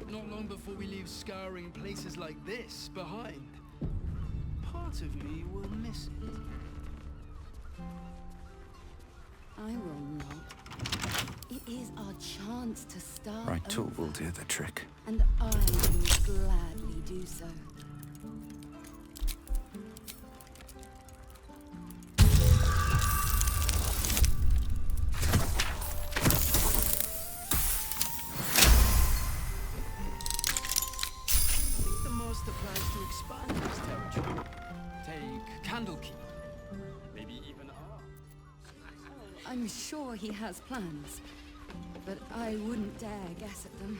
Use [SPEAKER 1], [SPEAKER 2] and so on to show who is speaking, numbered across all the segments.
[SPEAKER 1] Not long before we leave scouring places like this behind, part of me will miss it.
[SPEAKER 2] I will not. It is our chance to start
[SPEAKER 3] Right tool
[SPEAKER 2] over,
[SPEAKER 3] will do the trick.
[SPEAKER 2] and I will gladly do so.
[SPEAKER 1] The master plans to expand this territory. Take Candlekeep. Maybe even
[SPEAKER 2] I'm sure he has plans, but I wouldn't dare guess at them.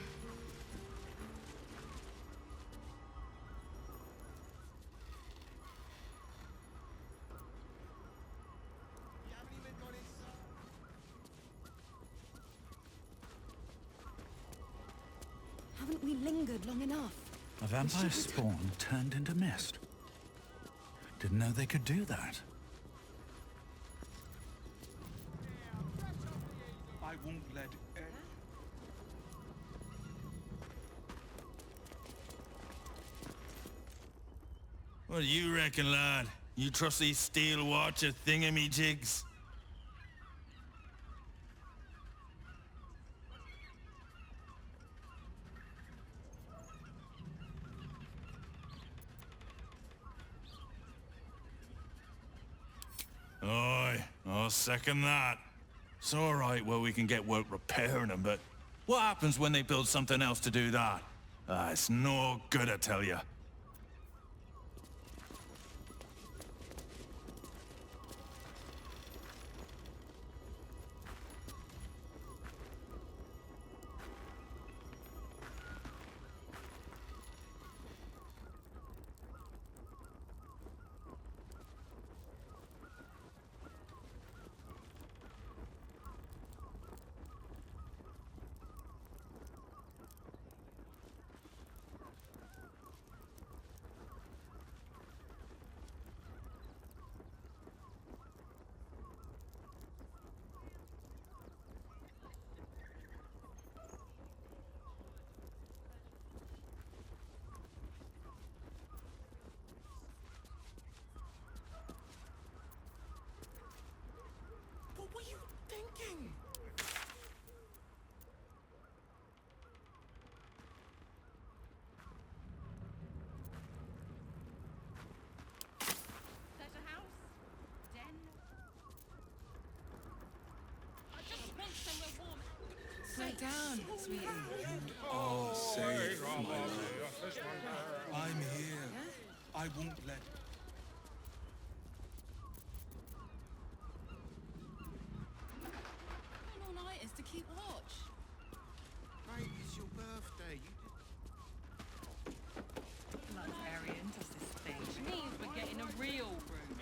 [SPEAKER 2] Haven't we lingered long enough?
[SPEAKER 3] A vampire spawn turned into mist. Didn't know they could do that.
[SPEAKER 4] I won't let
[SPEAKER 5] What do you reckon, lad? You trust these steel watcher thingamajigs? Aye, I'll second that. It's all right where we can get work repairing them, but what happens when they build something else to do that? It's no good, I tell you.
[SPEAKER 1] What were you thinking?
[SPEAKER 6] Pleasure house? Den? I just want somewhere warm.
[SPEAKER 7] Slow down, sweetie.
[SPEAKER 4] all safe, my love. I'm here. I won't let...
[SPEAKER 7] All night is to keep watch.
[SPEAKER 4] Mate, it's your birthday.
[SPEAKER 6] Librarian does this thing. Which means we're getting a real room.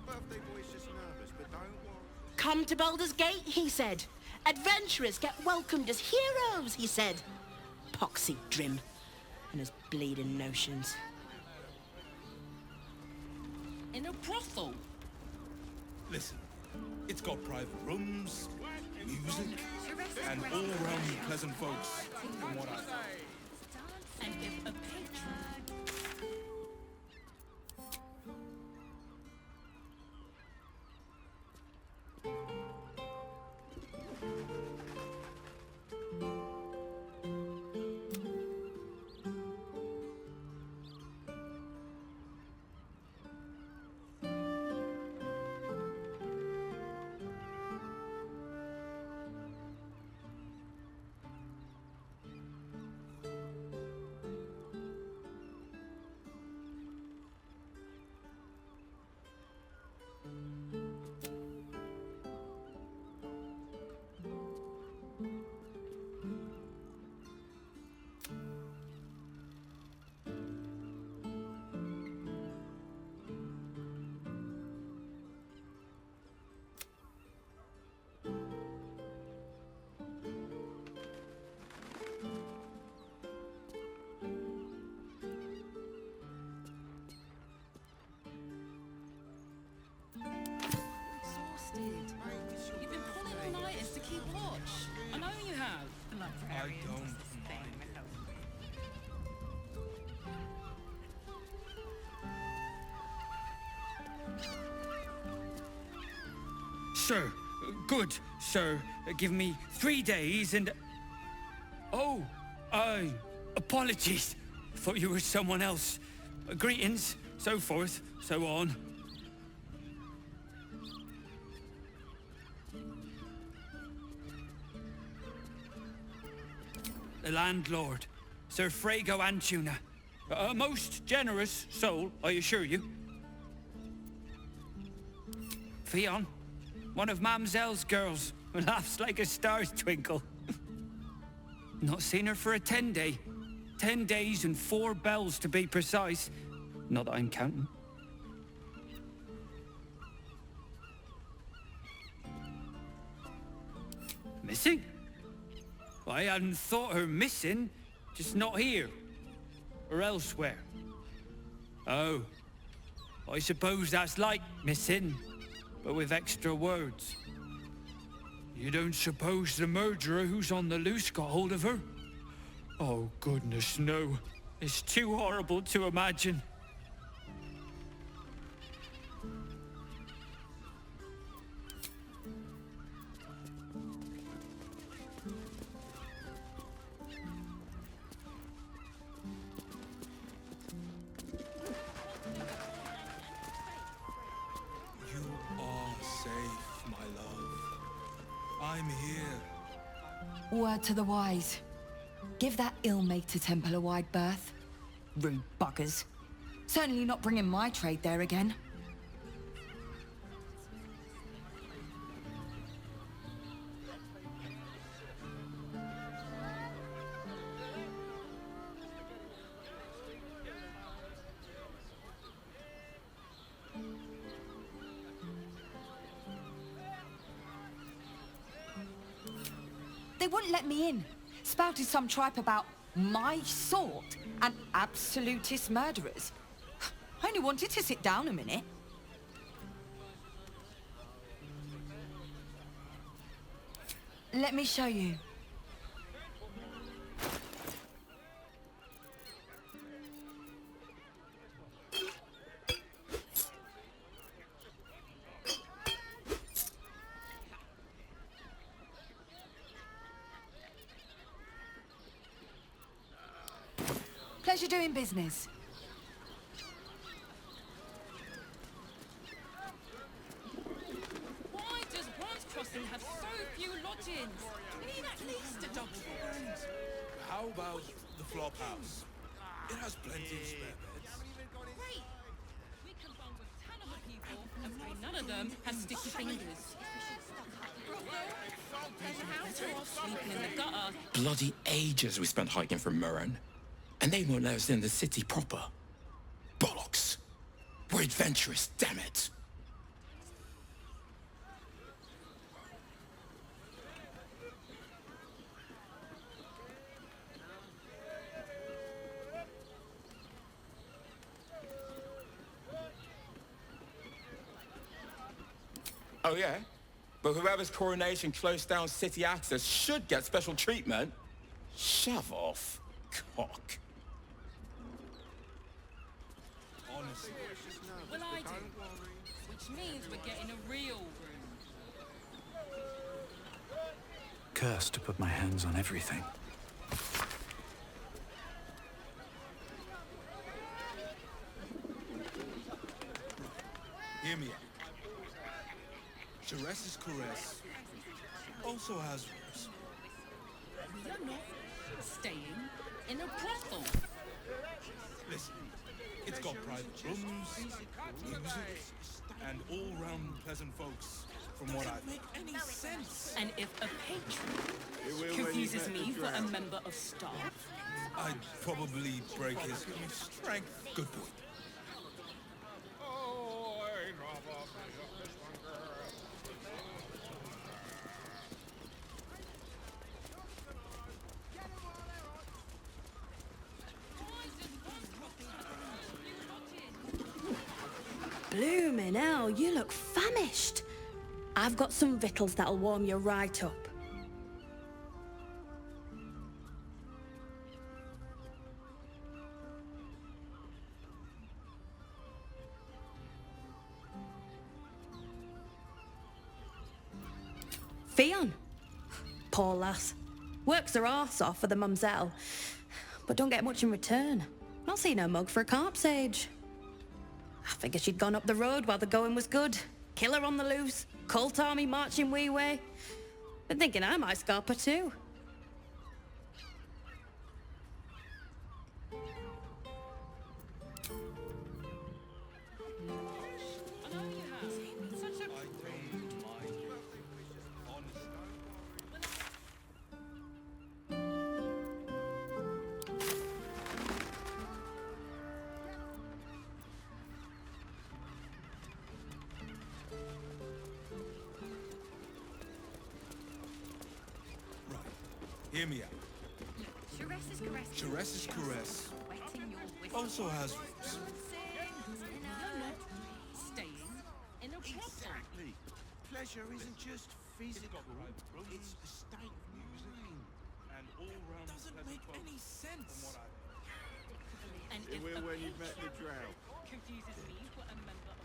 [SPEAKER 4] Birthday boy's just nervous, but don't worry.
[SPEAKER 8] Come to Baldur's Gate, he said. Adventurers get welcomed as heroes, he said. Poxy Drim and his bleeding notions.
[SPEAKER 6] In a brothel.
[SPEAKER 4] Listen, it's got private rooms, music, and all-round pleasant folks, from what I know.
[SPEAKER 6] And if a patron.
[SPEAKER 9] sir. Good, sir. Give me 3 days and... Oh, apologies. Thought you were someone else. Greetings, so forth, so on. The landlord, Sir Frago Antuna. A most generous soul, I assure you. Fionn, one of Mamselle's girls, who laughs like a star's twinkle. Not seen her for a 10-day. 10 days and 4 bells to be precise. Not that I'm counting. Missing? I hadn't thought her missing, just not here. Or elsewhere. Oh. I suppose that's like missing, but with extra words. You don't suppose the murderer who's on the loose got hold of her? Oh, goodness, no. It's too horrible to imagine.
[SPEAKER 4] I'm here.
[SPEAKER 2] Word to the wise. Give that ill-mated temple a wide berth. Rude buggers. Certainly not bringing my trade there again. They wouldn't let me in. Spouted some tripe about my sort and absolutist murderers. I only wanted to sit down a minute. Let me show you. Pleasure doing business.
[SPEAKER 7] Why does Bronze Crossing have so few lodgings? We need at least a double.
[SPEAKER 4] How about the flop house? It has plenty of spare beds.
[SPEAKER 7] Great! We can bunk with 10 other people and pray none of them have sticky fingers. There's a house or sleeping in the gutter.
[SPEAKER 10] Bloody ages we spent hiking from Murren. And they won't let us in the city proper. Bollocks. We're adventurous, damn it. Oh yeah? But whoever's coronation closed down city access should get special treatment. Shove off, cock.
[SPEAKER 4] Honestly.
[SPEAKER 7] Well, I do. Which means we're getting a real room.
[SPEAKER 3] Cursed to put my hands on everything.
[SPEAKER 4] Hear me out. Jerez's caress also has rooms.
[SPEAKER 7] We are not staying in a brothel.
[SPEAKER 4] Listen, it's got private rooms, music, and all-round pleasant folks, from what I make any sense.
[SPEAKER 7] And if a patron confuses me for a member of staff,
[SPEAKER 4] I'd probably break his strength. Good point.
[SPEAKER 8] Bloomin' hell, you look famished. I've got some victuals that'll warm you right up.
[SPEAKER 11] Fionn. Poor lass. Works her arse off for the mumselle, but don't get much in return. Not seen her mug for a carp's age. I figured she'd gone up the road while the going was good. Killer on the loose, cult army marching wee way. Been thinking I might scalp her too.
[SPEAKER 4] Hear me out. Chares's caress also has roots.
[SPEAKER 1] Exactly. Pleasure isn't just physical, it's a state of music.
[SPEAKER 4] And all round doesn't make any sense.
[SPEAKER 7] And
[SPEAKER 1] It will when you've met the drow.
[SPEAKER 7] confuses me for a member of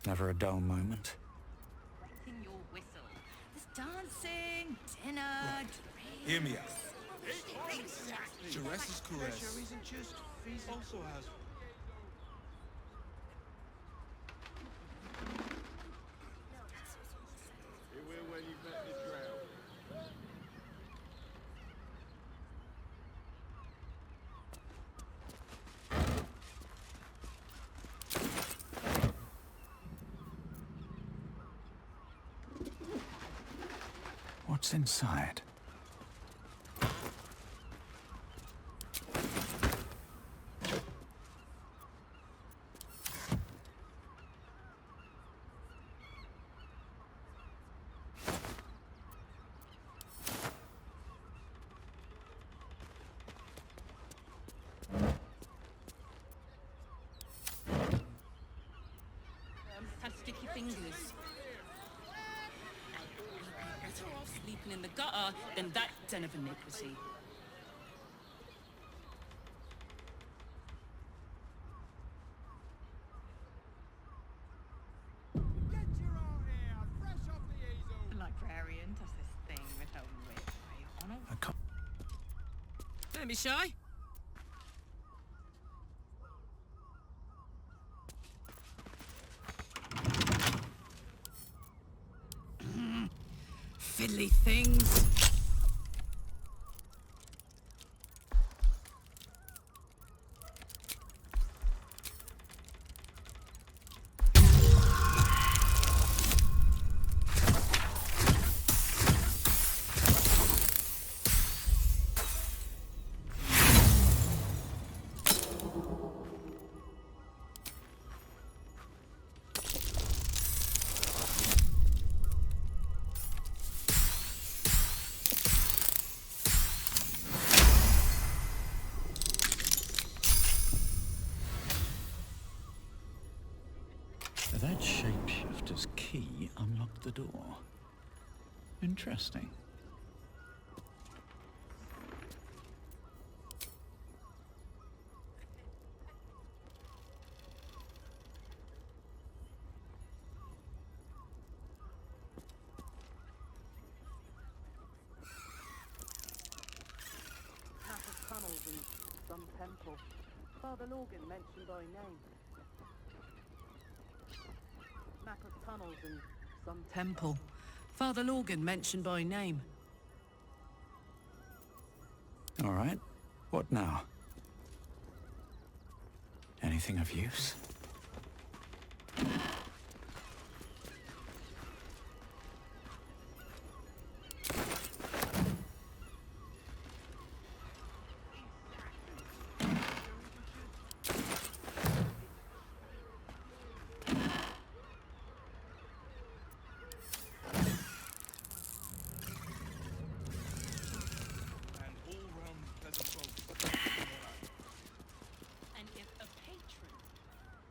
[SPEAKER 3] Never a dull moment.
[SPEAKER 6] wetting your whistle. There's dancing, dinner,
[SPEAKER 4] Hear me out. Chares's caress
[SPEAKER 1] isn't just physical.
[SPEAKER 4] also has
[SPEAKER 1] It will when you've met the drow.
[SPEAKER 3] What's inside?
[SPEAKER 7] Had sticky fingers. Better off sleeping in the gutter than that den of iniquity. The librarian does this thing with her wit. Are you on a...
[SPEAKER 3] I can't.
[SPEAKER 7] Don't be shy. Fiddly things.
[SPEAKER 3] Doctor's key unlocked the door. Interesting.
[SPEAKER 6] Tunnels and some temple. Father Logan mentioned by name. Map of tunnels and some temple. Father Logan mentioned by name.
[SPEAKER 3] All right. What now? Anything of use?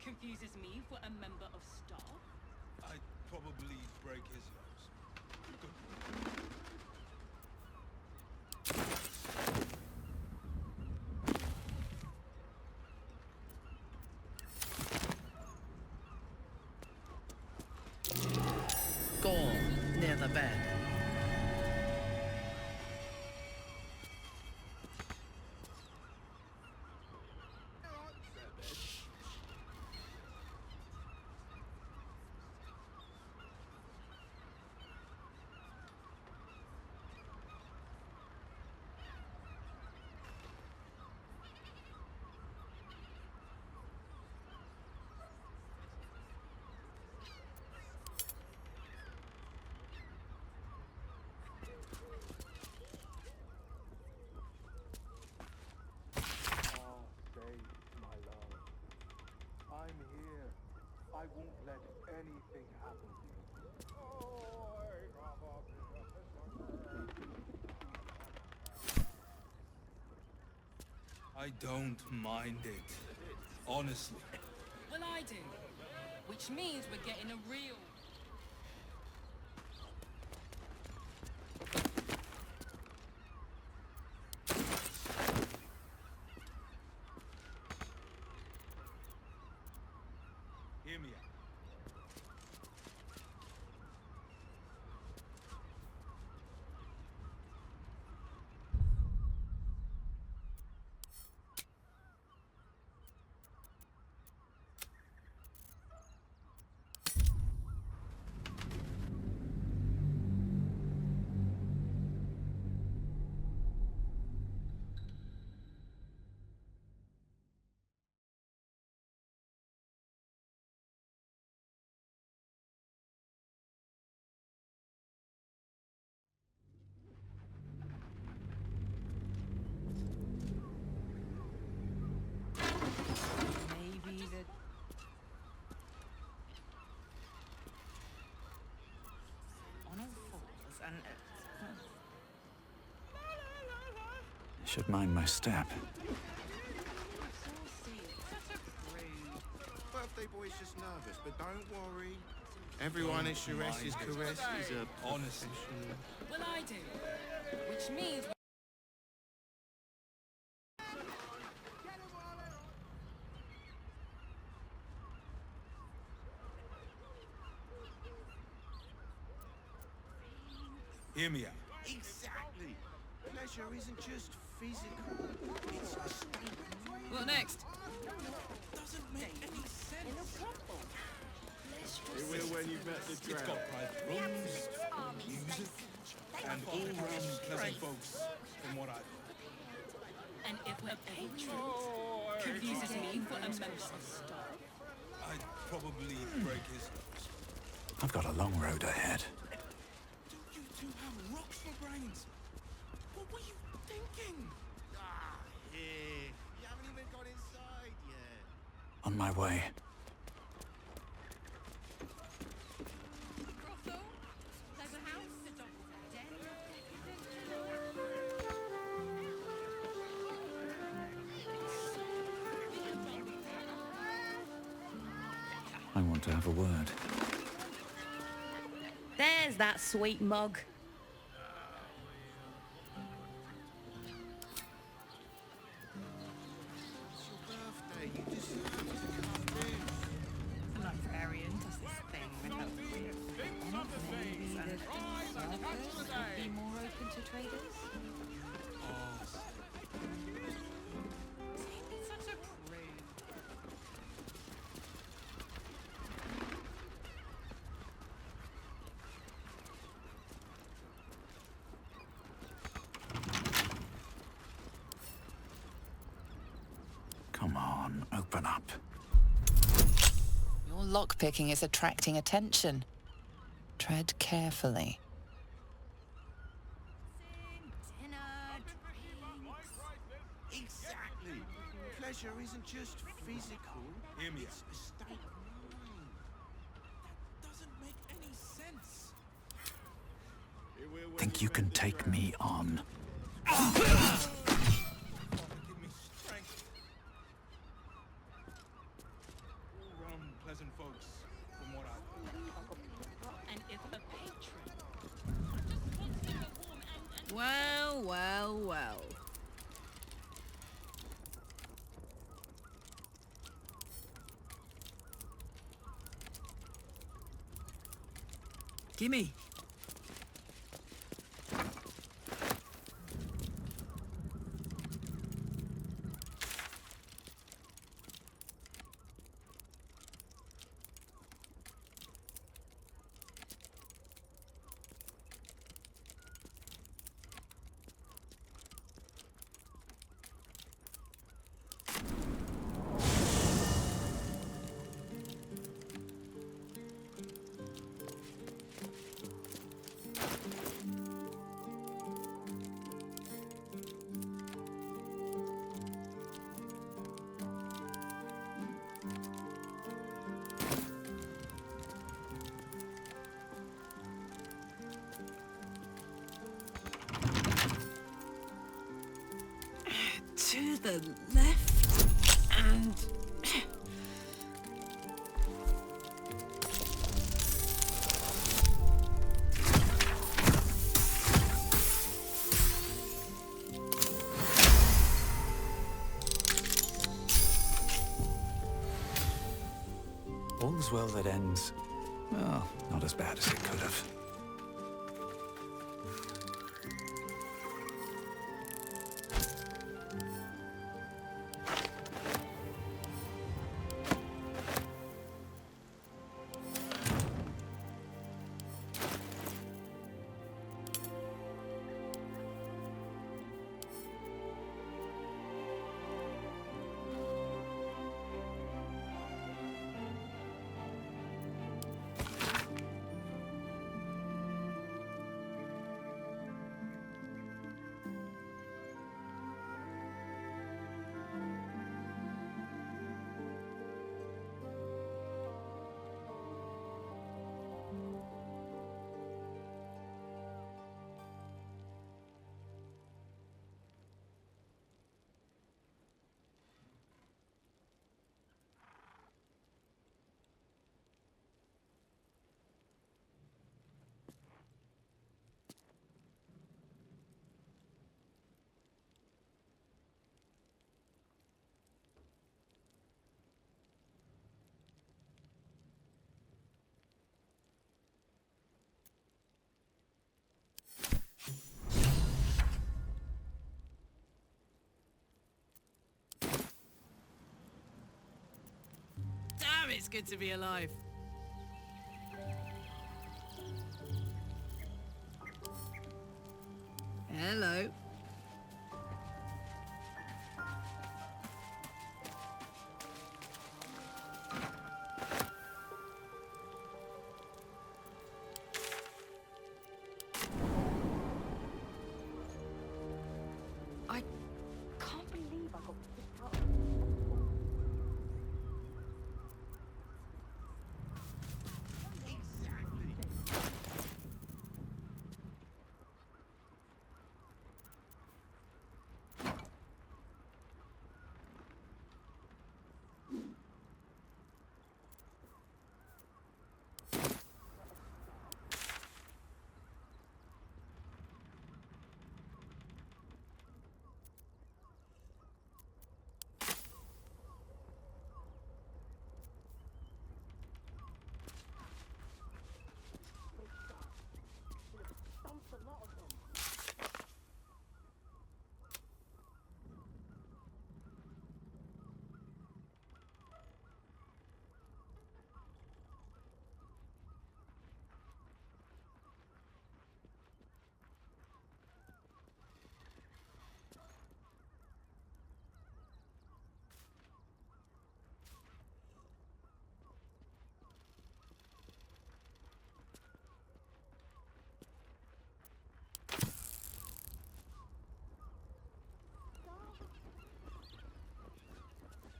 [SPEAKER 7] Confuses me for a member of staff?
[SPEAKER 4] I'd probably break his nose. Good.
[SPEAKER 6] Gone near the bed.
[SPEAKER 12] I won't let anything happen to you.
[SPEAKER 4] I don't mind it. Honestly.
[SPEAKER 7] Well, I do. Which means we're getting a real...
[SPEAKER 4] Hear me out.
[SPEAKER 7] Maybe the... On all fours and...
[SPEAKER 3] I should mind my step.
[SPEAKER 12] Birthday boy's just nervous, but don't worry. Everyone at Shire's caress is a
[SPEAKER 4] honestly.
[SPEAKER 7] Well, I do. Which means...
[SPEAKER 4] Hear me out.
[SPEAKER 12] Exactly. Pleasure isn't just physical. It's a state.
[SPEAKER 7] What next?
[SPEAKER 4] Doesn't make any sense.
[SPEAKER 12] It will when you've met the
[SPEAKER 4] It's
[SPEAKER 12] drow.
[SPEAKER 4] got private rooms, music, and all-round pleasant folks, from what I've heard.
[SPEAKER 7] And if a patron confuses me for a member of staff?
[SPEAKER 4] I'd probably break his nose.
[SPEAKER 3] I've got a long road ahead.
[SPEAKER 4] Do you two have rocks for brains? What were you thinking?
[SPEAKER 12] Here. You haven't even got inside yet.
[SPEAKER 3] On my way.
[SPEAKER 7] Brothel? Pleasant house? The doctor's dead?
[SPEAKER 3] I want to have a word.
[SPEAKER 11] Where's that sweet mug?
[SPEAKER 6] The librarian does this thing without
[SPEAKER 2] Maybe the workers would be more open to traders?
[SPEAKER 6] such a prude.
[SPEAKER 3] Come on, open up.
[SPEAKER 13] Your lockpicking is attracting attention. Tread carefully.
[SPEAKER 12] Exactly. Pleasure isn't just physical.
[SPEAKER 4] Hear me
[SPEAKER 12] It's
[SPEAKER 4] out.
[SPEAKER 12] a state of mind.
[SPEAKER 4] That doesn't make any sense.
[SPEAKER 3] Think you can take me on?
[SPEAKER 4] Give me strength. All round pleasant folks, from what I've heard.
[SPEAKER 7] And if a patron just wants to go warm and
[SPEAKER 6] Well, well, well. Gimme. To the left and...
[SPEAKER 3] All's well that ends, well, not as bad as it could have.
[SPEAKER 6] Damn, it's good to be alive. Hello.
[SPEAKER 2] I can't believe I got picked up.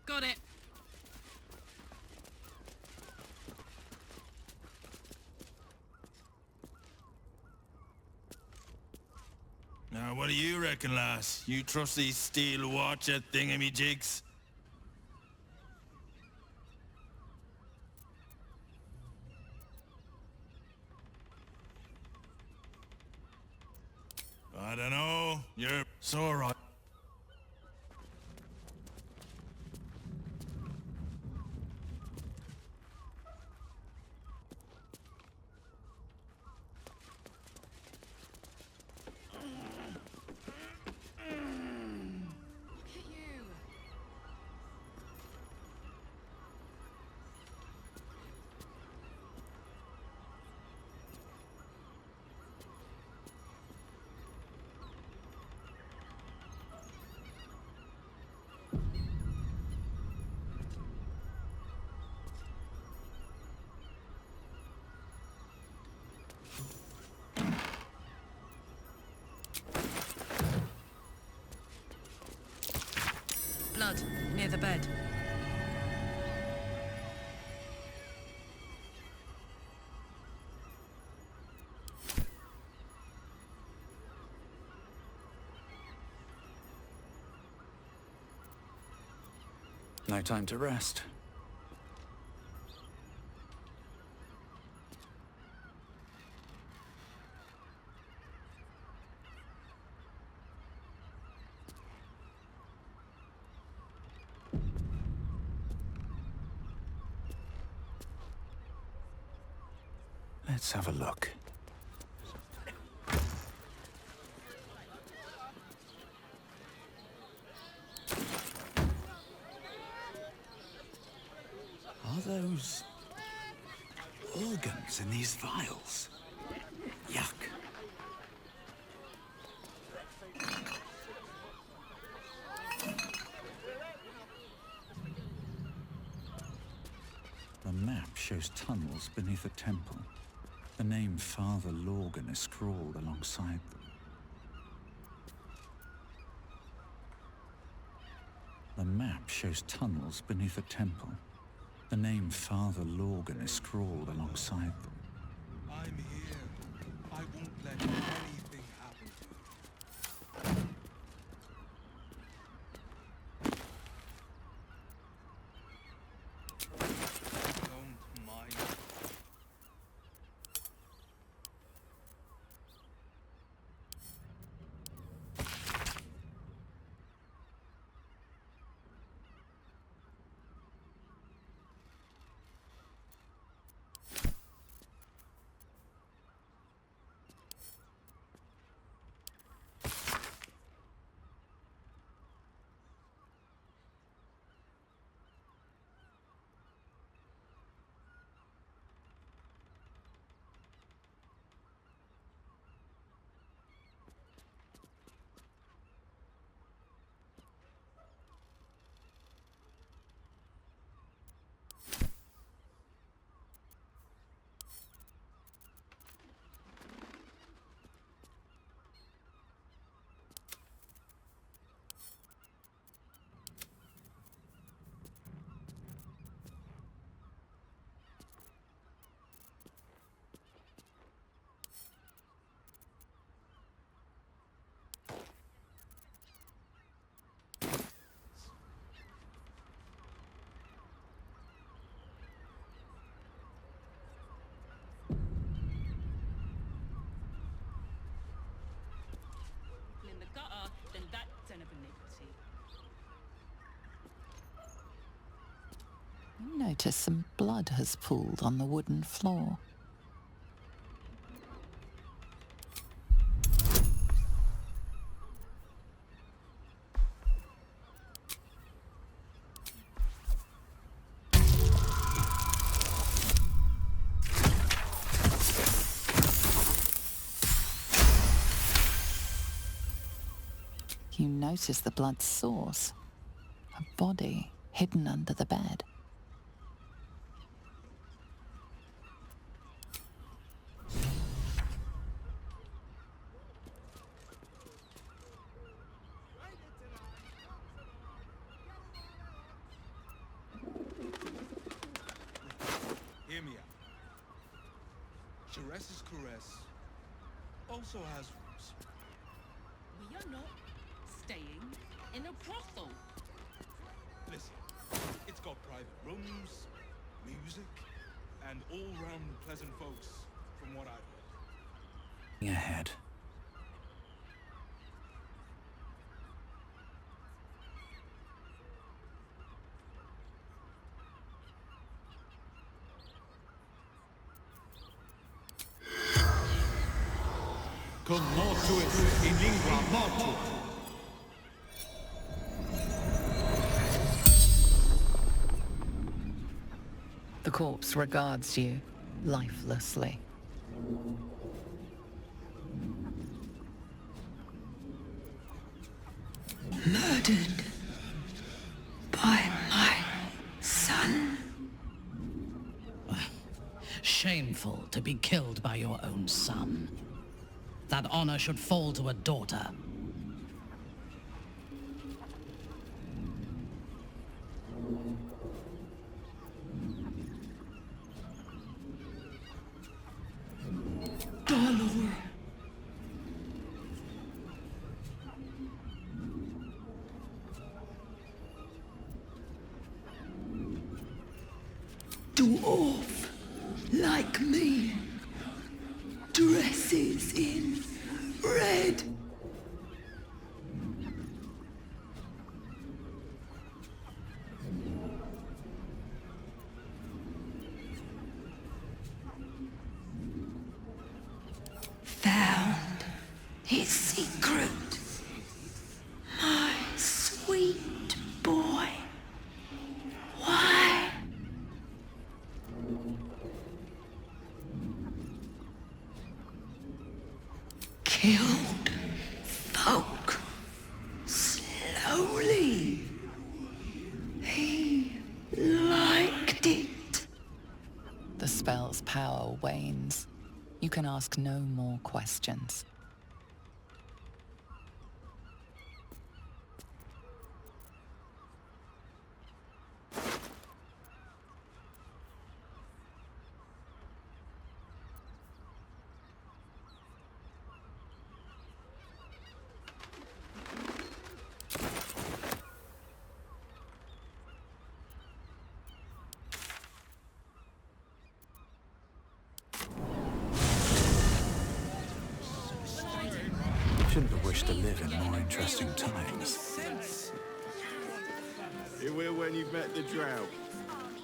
[SPEAKER 6] Got it.
[SPEAKER 5] Now, what do you reckon, lass? You trust these steel watcher thingamajigs? I don't know. It's all right.
[SPEAKER 6] Blood, near the bed.
[SPEAKER 3] No time to rest. Let's have a look. Are those organs in these vials? Yuck. The map shows tunnels beneath a temple. The name Father Lorgan is scrawled alongside them. The map shows tunnels beneath a temple. The name Father Lorgan is scrawled alongside them.
[SPEAKER 4] I'm here. I won't let anything happen to you. Don't mind.
[SPEAKER 7] In the gutter, then that's an iniquity.
[SPEAKER 13] You notice some blood has pooled on the wooden floor. You notice the blood's source, a body hidden under the bed.
[SPEAKER 4] Duresse's caress also has roots.
[SPEAKER 7] We are not staying in a brothel.
[SPEAKER 4] Listen, it's got private rooms, music, and all-round pleasant folks, from what I've heard.
[SPEAKER 3] Ahead.
[SPEAKER 5] Cum mortuis in lingua mortua.
[SPEAKER 13] The corpse regards you lifelessly.
[SPEAKER 2] Murdered by my son.
[SPEAKER 6] Shameful to be killed by your own son. That honor should fall to a daughter.
[SPEAKER 2] Baldur. Dwarf like me dresses in red. Found his secret. My sweet boy. Why? Killed folk slowly. He liked it.
[SPEAKER 13] The spell's power wanes. You can ask no more questions.
[SPEAKER 3] Shouldn't have wished to live in more interesting times.
[SPEAKER 12] Here we're when you've met the drought.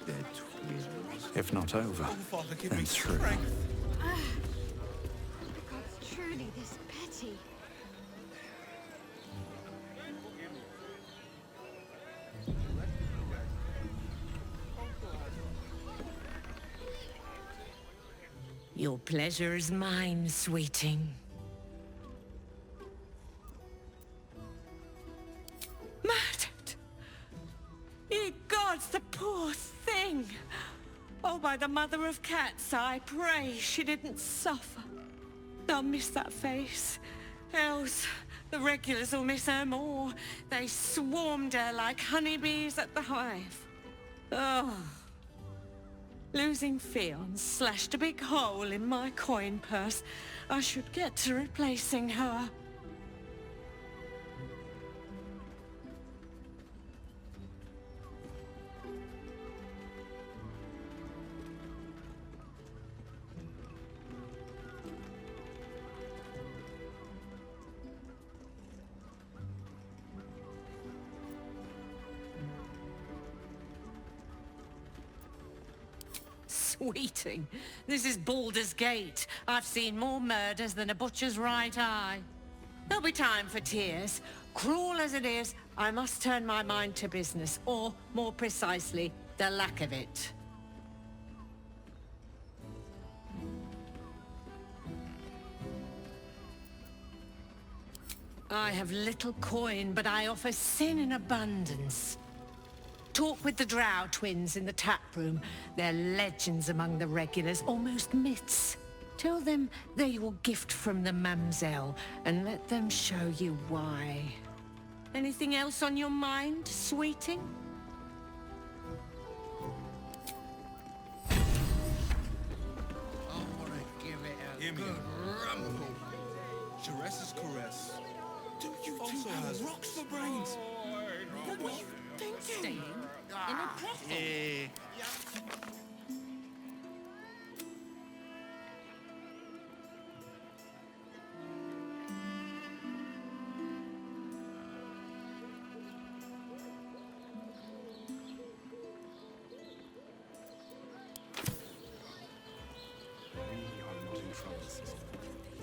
[SPEAKER 12] They're twins.
[SPEAKER 3] If not over,
[SPEAKER 4] Father, give
[SPEAKER 3] then
[SPEAKER 4] me
[SPEAKER 3] through.
[SPEAKER 4] strength.
[SPEAKER 14] God's truly this petty.
[SPEAKER 8] Your pleasure is mine, sweeting. Murdered! Ye gods, the poor thing! Oh, by the mother of cats, I pray she didn't suffer. They'll miss that face. Else, the regulars will miss her more. They swarmed her like honeybees at the hive. Oh. Losing Fionn slashed a big hole in my coin purse. I should get to replacing her. Sweeting, this is Baldur's Gate. I've seen more murders than a butcher's right eye. There'll be time for tears. Cruel as it is, I must turn my mind to business, or, more precisely, the lack of it. I have little coin, but I offer sin in abundance. Talk with the Drow twins in the tap room. They're legends among the regulars, almost myths. Tell them they're your gift from the Mamselle, and let them show you why. Anything else on your mind, sweeting?
[SPEAKER 12] I want to give
[SPEAKER 4] Hear me out. Jerez's caress. Do you also has rocks for brains?
[SPEAKER 8] What were you thinking?
[SPEAKER 7] Staying in a brothel.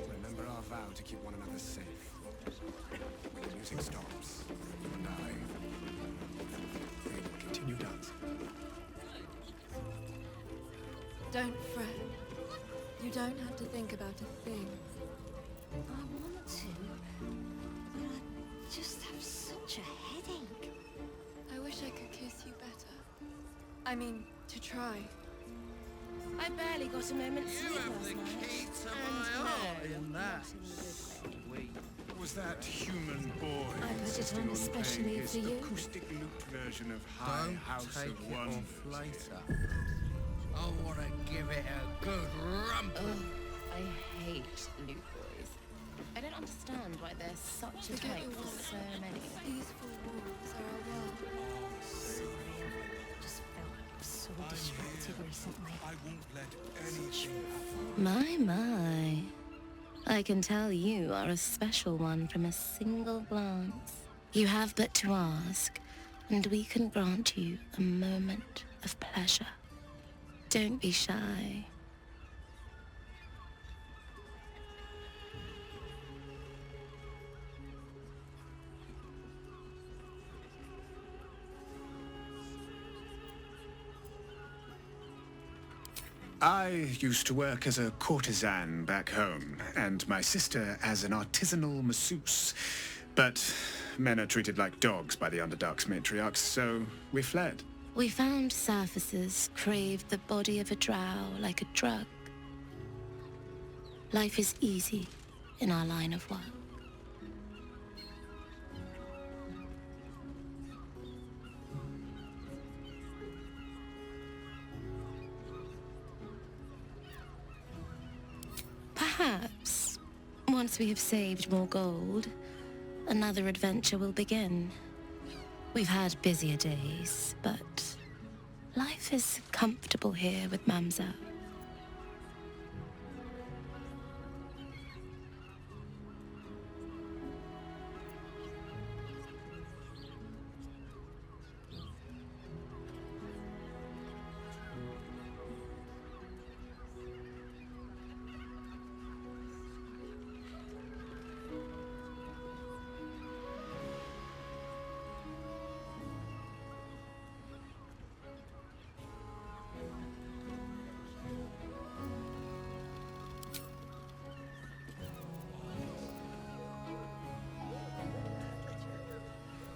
[SPEAKER 15] Remember our vow to keep one another safe. When the music stops, you and I will continue dancing.
[SPEAKER 14] Don't fret. You don't have to think about a thing. I want to, but I just have such a headache. I wish I could kiss you better. I mean, to try.
[SPEAKER 8] I barely got a moment's sleep last night.
[SPEAKER 12] In that.
[SPEAKER 15] Was that human boy?
[SPEAKER 14] I put it on especially for you.
[SPEAKER 15] Acoustic loop version of High
[SPEAKER 12] Don't
[SPEAKER 15] House
[SPEAKER 12] take
[SPEAKER 15] of
[SPEAKER 12] it
[SPEAKER 15] One.
[SPEAKER 12] off later. I want to give it a good rumble.
[SPEAKER 16] I hate loot boys. I don't understand why there's such a type for so many.
[SPEAKER 14] These four walls are our world.
[SPEAKER 16] Just felt so distracted recently.
[SPEAKER 4] I won't let anything
[SPEAKER 11] My. I can tell you are a special one from a single glance. You have but to ask, and we can grant you a moment of pleasure. Don't be shy.
[SPEAKER 15] I used to work as a courtesan back home, and my sister as an artisanal masseuse. But men are treated like dogs by the Underdark's matriarchs, so we fled.
[SPEAKER 11] We found surfaces craved the body of a drow like a drug. Life is easy in our line of work. Perhaps, once we have saved more gold, another adventure will begin. We've had busier days, but life is comfortable here with Mamza.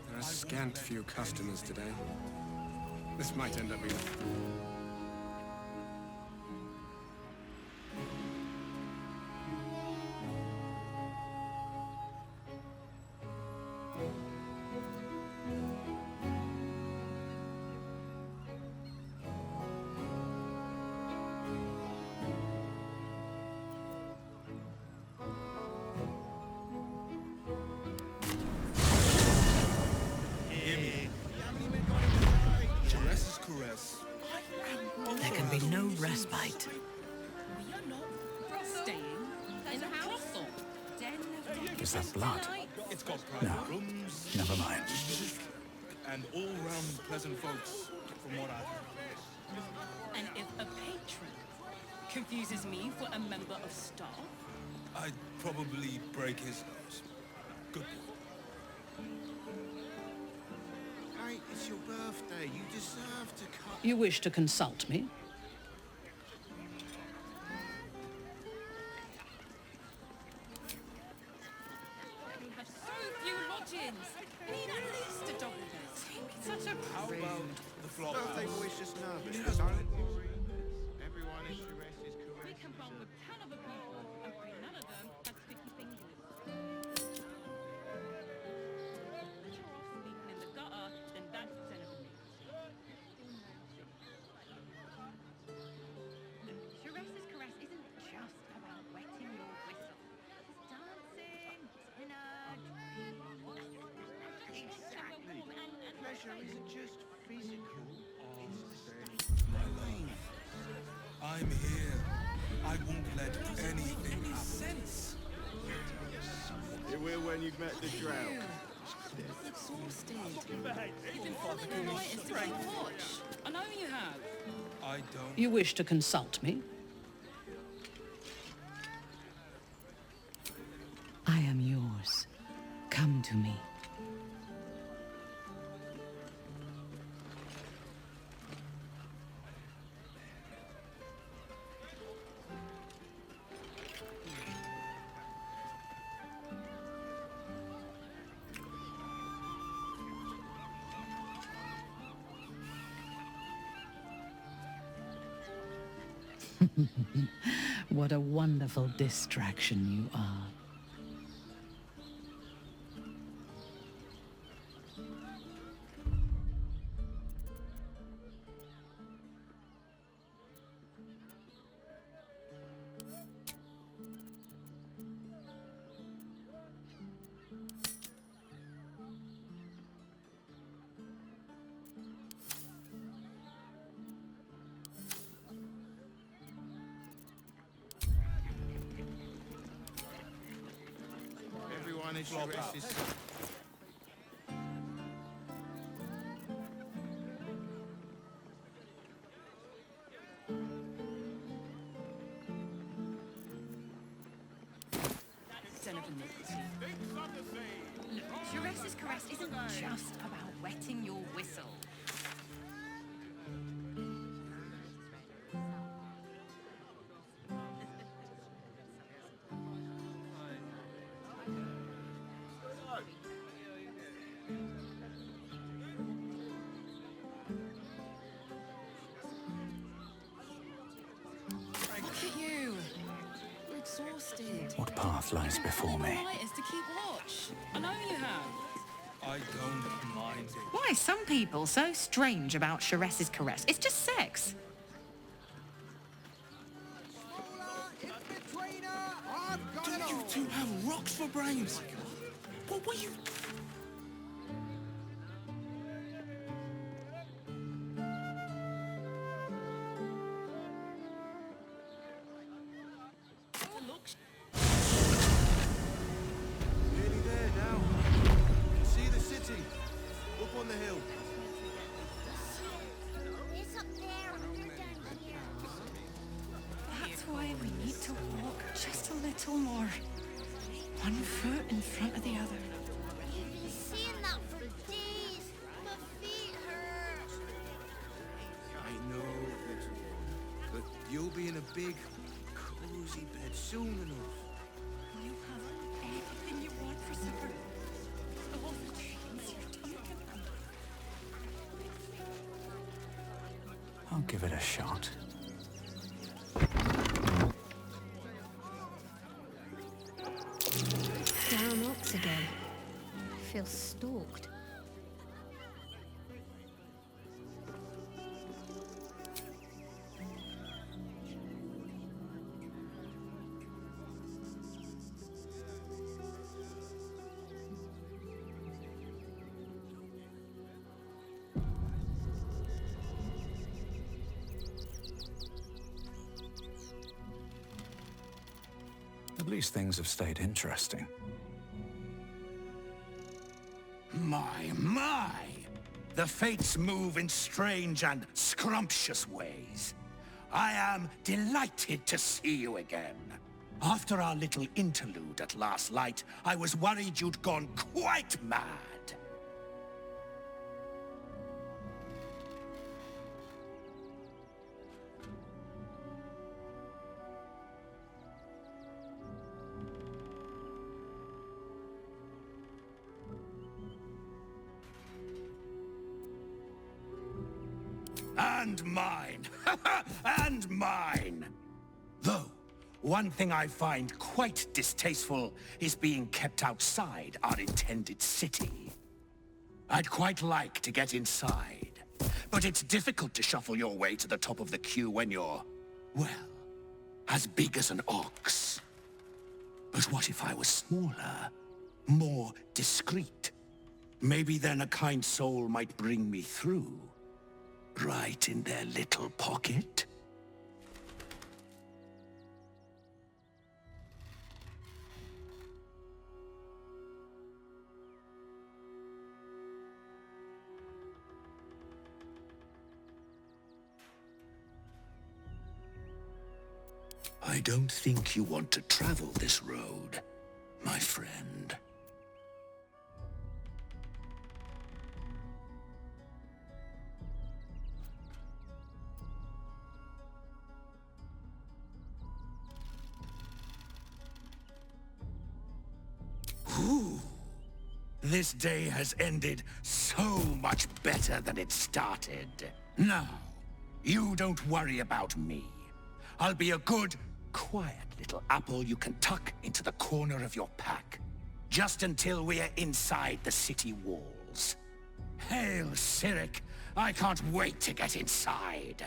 [SPEAKER 15] There are scant few customers today. This might end up being...
[SPEAKER 6] There can be no respite.
[SPEAKER 7] We are not staying in a brothel.
[SPEAKER 3] Is that blood?
[SPEAKER 4] It's got
[SPEAKER 3] No.
[SPEAKER 4] private rooms.
[SPEAKER 3] Never mind.
[SPEAKER 4] And all-round pleasant folks, from what I've heard.
[SPEAKER 7] And if a patron confuses me for a member of staff,
[SPEAKER 4] I'd probably break his nose. Good boy.
[SPEAKER 12] Hey, it's your birthday. You deserve to cut.
[SPEAKER 6] You wish to consult me?
[SPEAKER 7] we have so few lodgings. We need at least a double bed. Such a
[SPEAKER 4] How about the flop
[SPEAKER 12] Birthday
[SPEAKER 4] house?
[SPEAKER 12] boy's just nervous. But don't worry. Everyone is Jerez's
[SPEAKER 7] We can run with 10 other people, and none of them have sticky fingers. If you're off sleeping in the gutter, then that's 10 of me. Jerez's caress isn't just about wetting
[SPEAKER 4] I'm here. I won't let anything happen.
[SPEAKER 12] Here we're when you've met the drought.
[SPEAKER 7] Exhausted. You've been following the right as to keep watch. I know you have.
[SPEAKER 4] I don't.
[SPEAKER 6] You wish to consult me? I am yours. Come to me. What a wonderful distraction you are.
[SPEAKER 12] Everyone is your restless.
[SPEAKER 2] Shures's caress isn't just about wetting your whistle.
[SPEAKER 7] Look at you. You're exhausted.
[SPEAKER 3] What path lies before me?
[SPEAKER 7] Right is to keep watch. I know you have.
[SPEAKER 4] I don't mind it.
[SPEAKER 17] Why are some people so strange about Shures's caress? It's just sex.
[SPEAKER 4] Don't you two have rocks for brains? What were you...
[SPEAKER 1] Nearly there now. See the city. Up on the hill.
[SPEAKER 14] It's up there and we're down here.
[SPEAKER 17] That's why we need to walk just a little more. One foot in front of the other.
[SPEAKER 14] You've been saying that for days. My feet hurt.
[SPEAKER 1] I know, little one. But you'll be in a big, cozy bed soon enough.
[SPEAKER 17] You have everything you want for supper. All the dreams your tummy can handle.
[SPEAKER 3] I'll give it a shot.
[SPEAKER 14] Down ox again. I feel stalked.
[SPEAKER 3] At least things have stayed interesting.
[SPEAKER 18] My! The fates move in strange and scrumptious ways. I am delighted to see you again. After our little interlude at last light, I was worried you'd gone quite mad. And mine. And mine. Though, one thing I find quite distasteful is being kept outside our intended city. I'd quite like to get inside, but it's difficult to shuffle your way to the top of the queue when you're, well, as big as an ox. But what if I was smaller, more discreet? Maybe then a kind soul might bring me through. Right in their little pocket. I don't think you want to travel this road, my friend. Ooh. This day has ended so much better than it started. Now, you don't worry about me. I'll be a good, quiet little apple you can tuck into the corner of your pack. Just until we're inside the city walls. Hail, Cyric! I can't wait to get inside.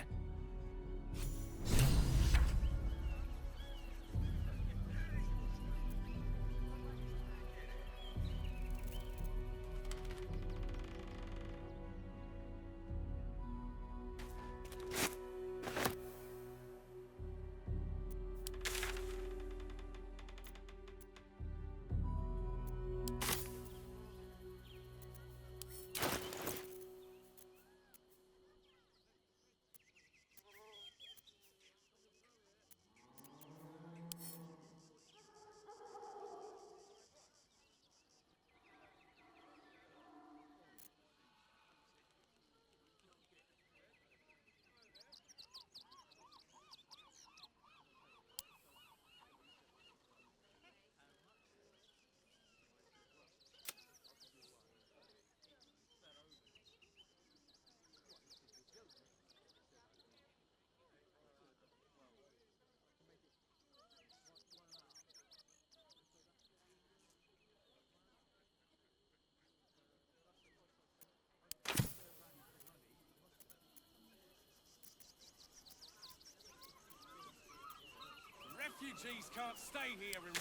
[SPEAKER 19] Refugees can't stay here in...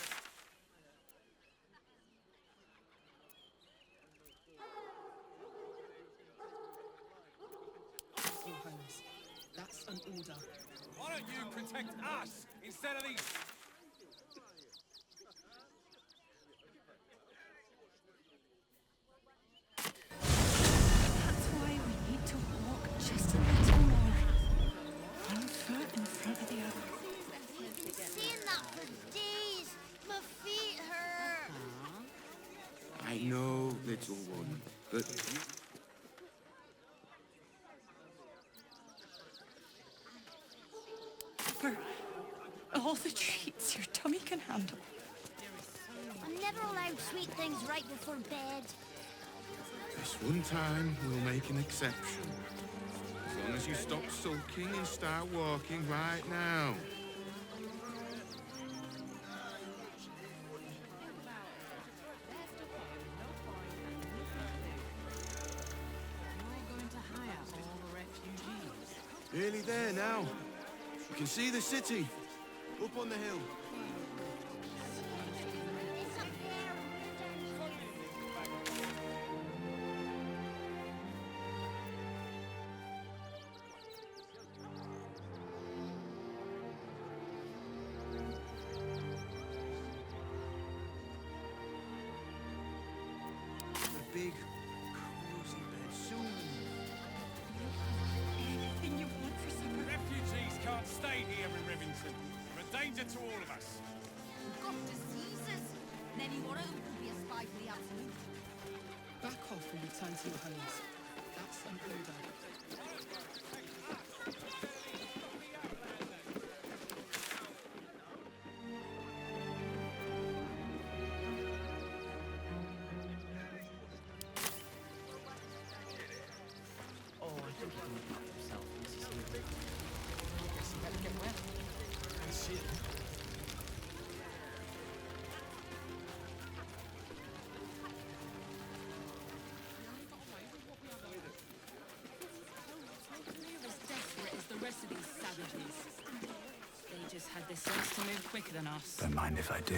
[SPEAKER 20] Your Highness, that's an order.
[SPEAKER 19] Why don't you protect us instead of these...
[SPEAKER 17] That's why we need to walk just a little more. One foot in front of the other.
[SPEAKER 14] Saying that for days. My feet hurt.
[SPEAKER 1] I know, little one, but...
[SPEAKER 17] For all the treats your tummy can handle.
[SPEAKER 14] I'm never allowed sweet things right before bed.
[SPEAKER 12] This one time, we'll make an exception. As long as you stop sulking and start walking right now.
[SPEAKER 1] Nearly there now. You can see the city. Up on the hill. A big, cozy bed soon.
[SPEAKER 17] Anything you want for supper?
[SPEAKER 19] Refugees can't stay here in Rivington. They're a danger to all of us.
[SPEAKER 2] We've got diseases. And any one of them could be a spy for the absolute.
[SPEAKER 20] Back off and return to your Highness. That's an order.
[SPEAKER 7] They just had the sense to move quicker than us.
[SPEAKER 3] Don't mind if I do.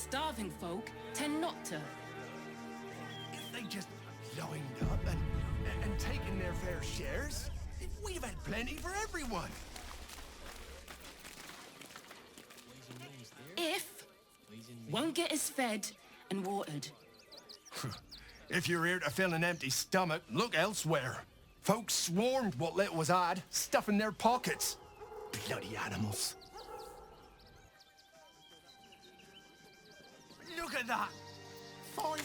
[SPEAKER 7] starving folk tend not to.
[SPEAKER 18] If they just lined up and taken their fair shares, we'd have had plenty for everyone.
[SPEAKER 7] If won't get us fed and watered.
[SPEAKER 18] If you're here to fill an empty stomach, look elsewhere. Folks swarmed what little was had, stuffing their pockets. Bloody animals. Look at that! Fine.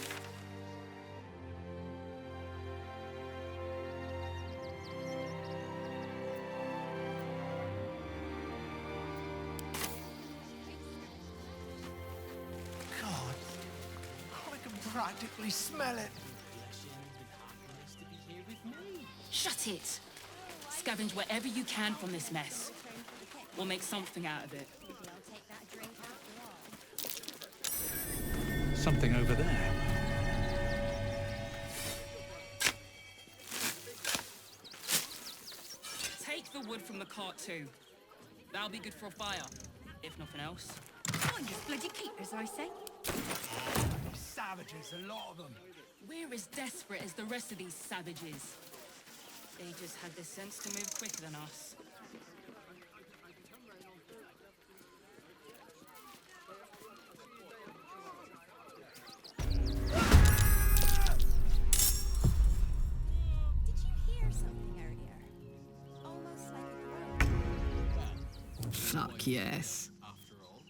[SPEAKER 18] God, I can practically smell it.
[SPEAKER 7] Shut it! Scavenge whatever you can from this mess. We'll make something out of it.
[SPEAKER 3] Something over there.
[SPEAKER 7] Take the wood from the cart too. That'll be good for a fire, if nothing else.
[SPEAKER 8] On your bloody keepers, I say.
[SPEAKER 18] Savages, a lot of them.
[SPEAKER 7] We're as desperate as the rest of these savages. They just had the sense to move quicker than us.
[SPEAKER 6] Fuck yes.
[SPEAKER 20] After all,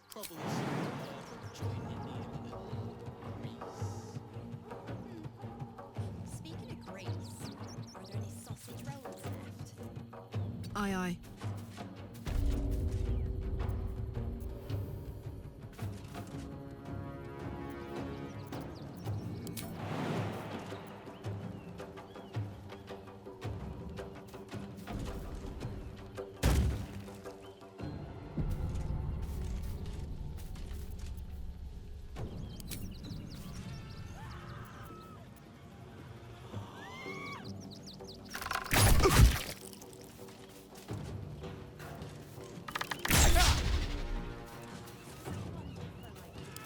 [SPEAKER 20] probably some dog or joint in need of a little grease.
[SPEAKER 14] Speaking of grease, are there any sausage rolls left?
[SPEAKER 6] Aye, aye.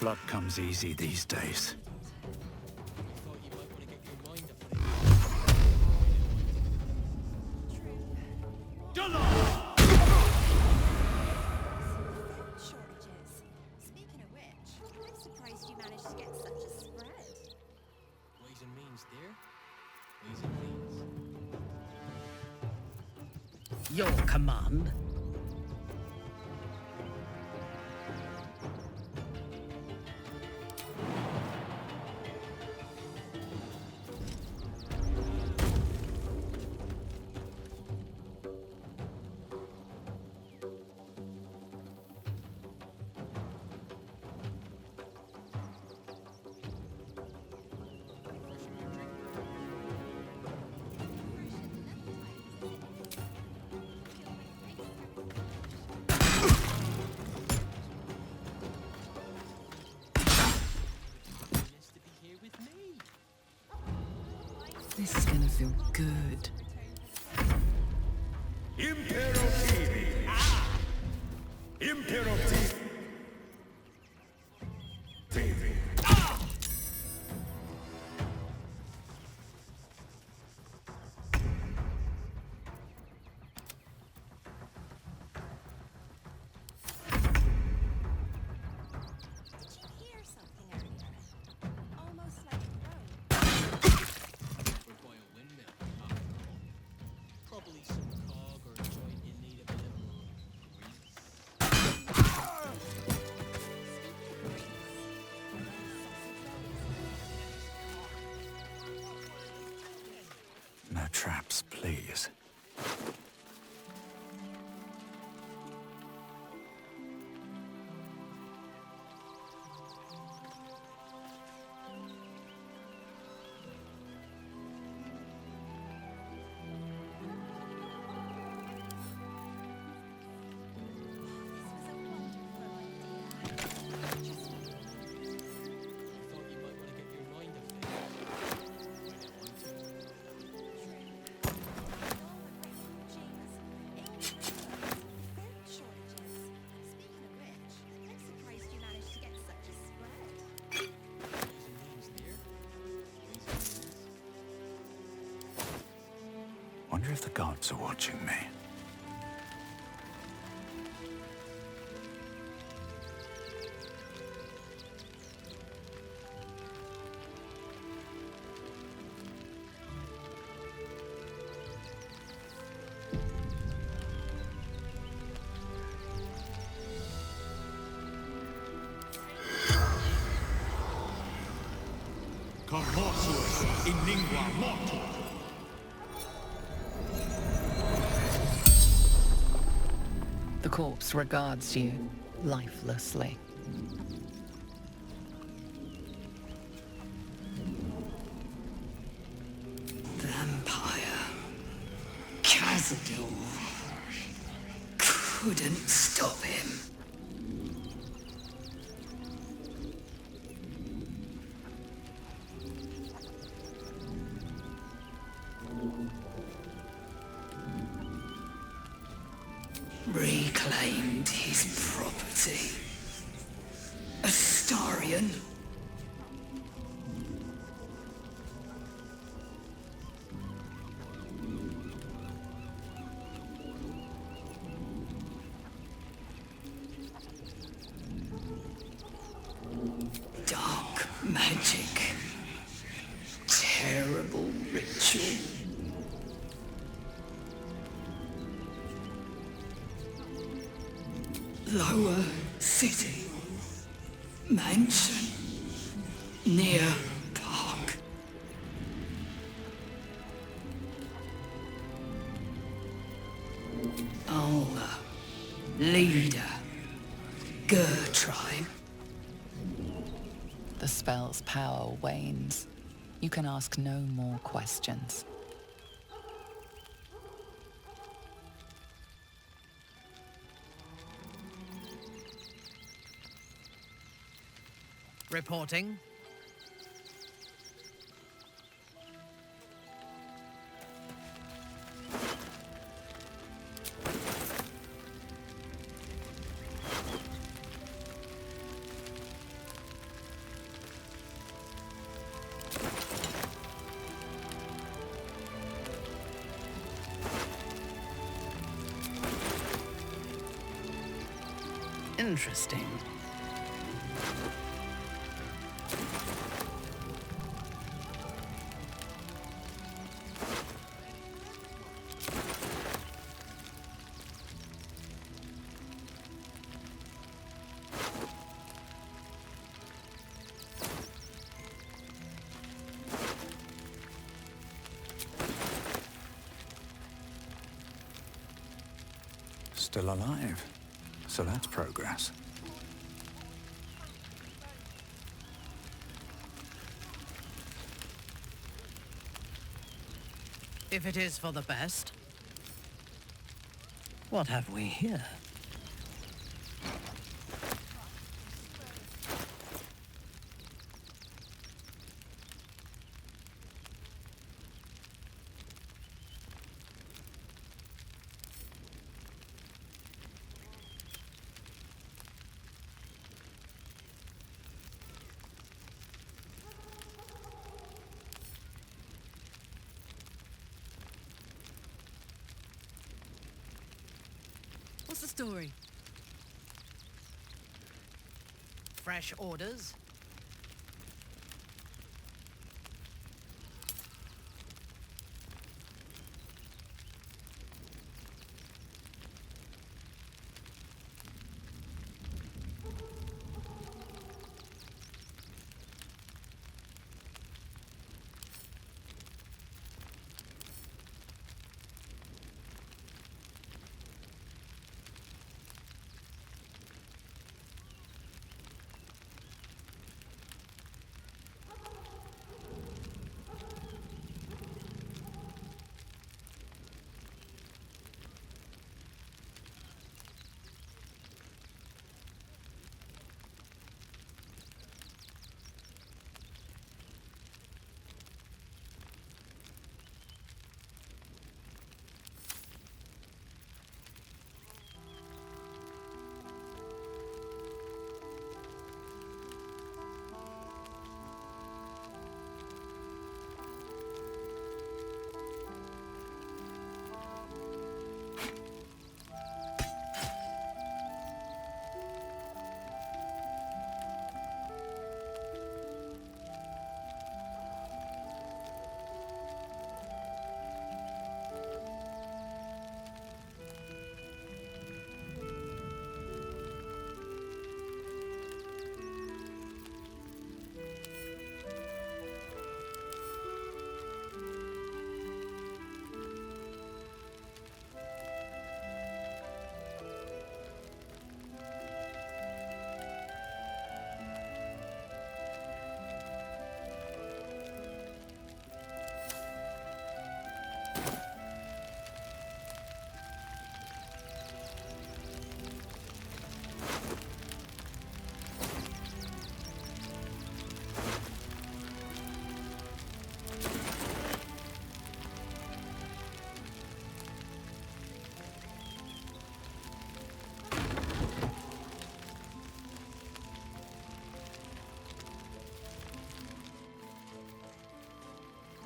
[SPEAKER 3] Blood comes easy these days.
[SPEAKER 14] Shortages. Speaking of which, I'm surprised you managed to get such a spread.
[SPEAKER 20] Ways and means, dear. Ways and means.
[SPEAKER 6] Your command. This is gonna feel good.
[SPEAKER 18] Imperativi! Imperativi!
[SPEAKER 20] Probably some cog or a joint in need of a little grease.
[SPEAKER 3] No traps, please. Wonder if the gods are watching me.
[SPEAKER 19] Corposus in lingua mortal.
[SPEAKER 13] The corpse regards you lifelessly.
[SPEAKER 21] Vampire. Khazad-dûr couldn't stop him. Reclaimed his property. Astarion. Dark magic. Terrible ritual. Lower city. Mansion. Near park. Alma. Leader. Gur tribe.
[SPEAKER 13] The spell's power wanes. You can ask no more questions.
[SPEAKER 6] Reporting. Interesting.
[SPEAKER 3] Still alive. So that's progress.
[SPEAKER 6] If it is for the best. What have we here? What's the story? Fresh orders?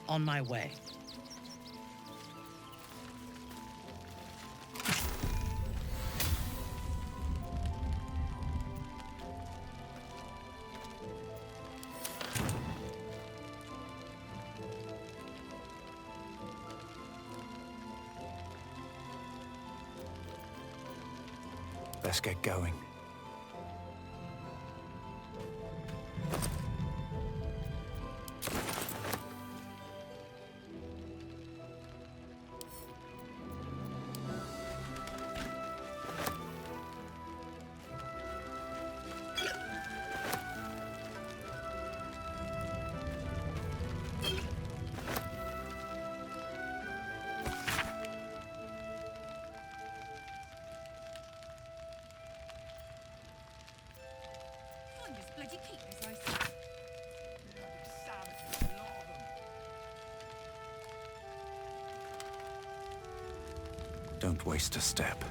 [SPEAKER 6] On my way.
[SPEAKER 3] Let's get going. Don't waste a step.